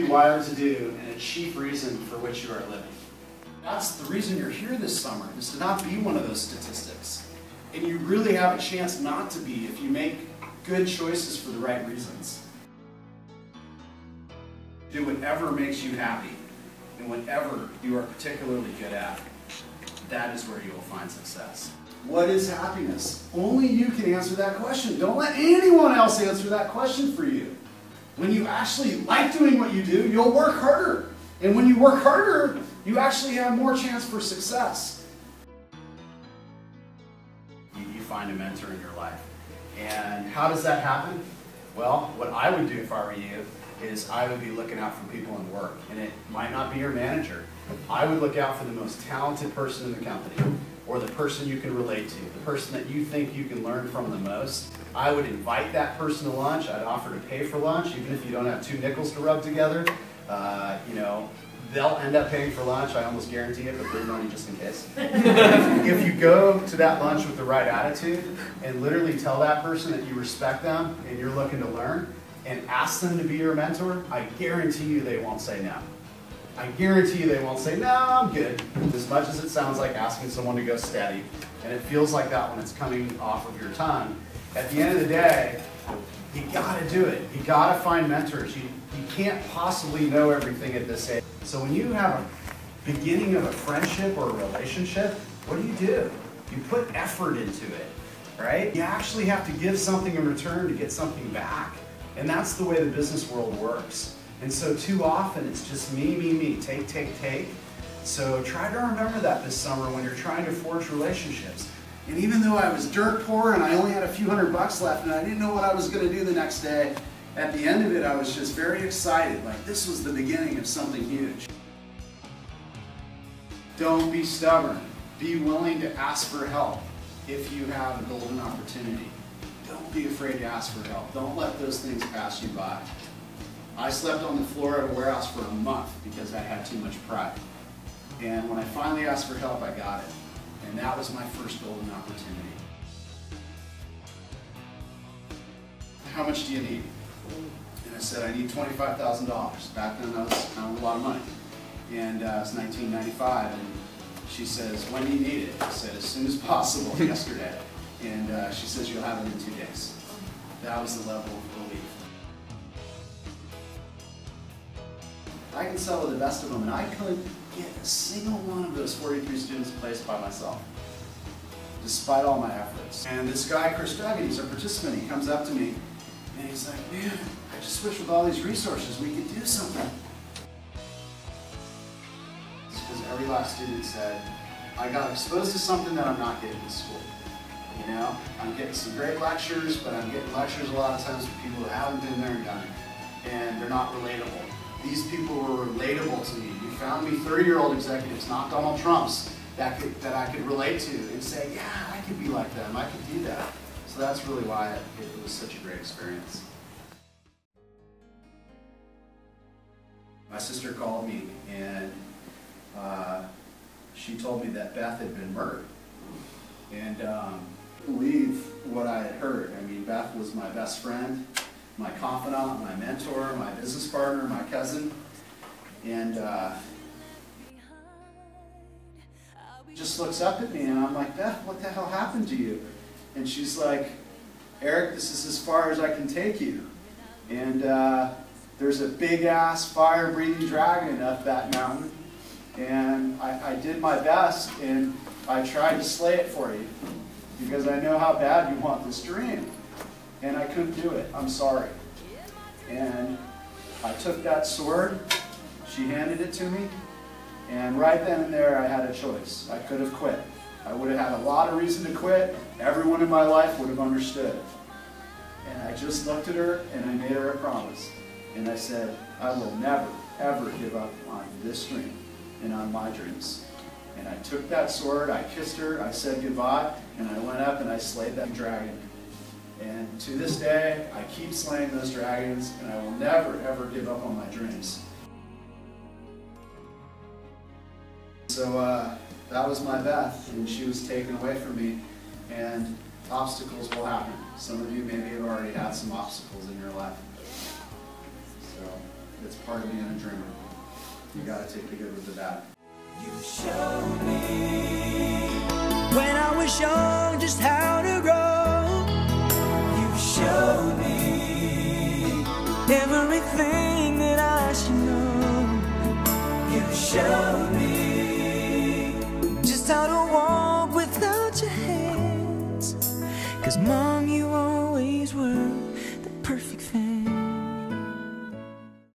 be wired to do and a chief reason for which you are living. That's the reason you're here this summer, is to not be one of those statistics. And you really have a chance not to be if you make good choices for the right reasons. Do whatever makes you happy and whatever you are particularly good at. That is where you will find success. What is happiness? Only you can answer that question. Don't let anyone else answer that question for you. When you actually like doing what you do, you'll work harder. And when you work harder, you actually have more chance for success. You find a mentor in your life. And how does that happen? Well, what I would do if I were you is I would be looking out for people in work. And it might not be your manager. I would look out for the most talented person in the company, or the person you can relate to, the person that you think you can learn from the most. I would invite that person to lunch. I'd offer to pay for lunch, even if you don't have 2 nickels to rub together. They'll end up paying for lunch, I almost guarantee it, but bring money just in case. If you go to that lunch with the right attitude and literally tell that person that you respect them and you're looking to learn and ask them to be your mentor, I guarantee you they won't say no. I guarantee you they won't say, no, I'm good. As much as it sounds like asking someone to go steady, and it feels like that when it's coming off of your tongue, at the end of the day, you gotta do it. You gotta find mentors. You can't possibly know everything at this age. So when you have a beginning of a friendship or a relationship, what do? You put effort into it, right? You actually have to give something in return to get something back. And that's the way the business world works. And so too often it's just me, take. So try to remember that this summer when you're trying to forge relationships. And even though I was dirt poor and I only had a few $100 left and I didn't know what I was going to do the next day, at the end of it I was just very excited, like this was the beginning of something huge. Don't be stubborn. Be willing to ask for help if you have a golden opportunity. Don't be afraid to ask for help. Don't let those things pass you by. I slept on the floor at a warehouse for a month because I had too much pride. And when I finally asked for help, I got it. And that was my first golden opportunity. How much do you need? And I said, I need $25,000. Back then, that was kind of a lot of money. And it was 1995. And she says, when do you need it? I said, as soon as possible, yesterday. And she says, you'll have it in 2 days. That was the level of belief. I can sell to the best of them, and I couldn't get a single one of those 43 students placed by myself, despite all my efforts. And this guy, Chris Duggan, he's our participant, he comes up to me, and he's like, man, I just wish with all these resources we could do something. It's because every last student said, I got exposed to something that I'm not getting in school. You know, I'm getting some great lectures, but I'm getting lectures a lot of times from people who haven't been there and done it, and they're not relatable. These people were relatable to me. You found me 30-year-old executives, not Donald Trumps, that I could relate to and say, yeah, I could be like them, I could do that. So that's really why it was such a great experience. My sister called me and she told me that Beth had been murdered. And believe what I had heard. I mean, Beth was my best friend, my confidant, my mentor, my business partner, my cousin, and just looks up at me and I'm like, Beth, what the hell happened to you? And she's like, Eric, this is as far as I can take you. And there's a big ass fire-breathing dragon up that mountain, and I did my best and I tried to slay it for you because I know how bad you want this dream. And I couldn't do it. I'm sorry. And I took that sword, she handed it to me, and right then and there I had a choice. I could have quit. I would have had a lot of reason to quit. Everyone in my life would have understood. And I just looked at her and I made her a promise. And I said, I will never, ever give up on this dream and on my dreams. And I took that sword, I kissed her, I said goodbye, and I went up and I slayed that dragon. And to this day, I keep slaying those dragons, and I will never, ever give up on my dreams. So that was my Beth, and she was taken away from me, and obstacles will happen. Some of you maybe have already had some obstacles in your life. So It's part of being a dreamer. You gotta take the good with the bad. You showed me when I was young just how to grow. You showed me everything that I should know. You showed me just how to walk without your hands. 'Cause Mom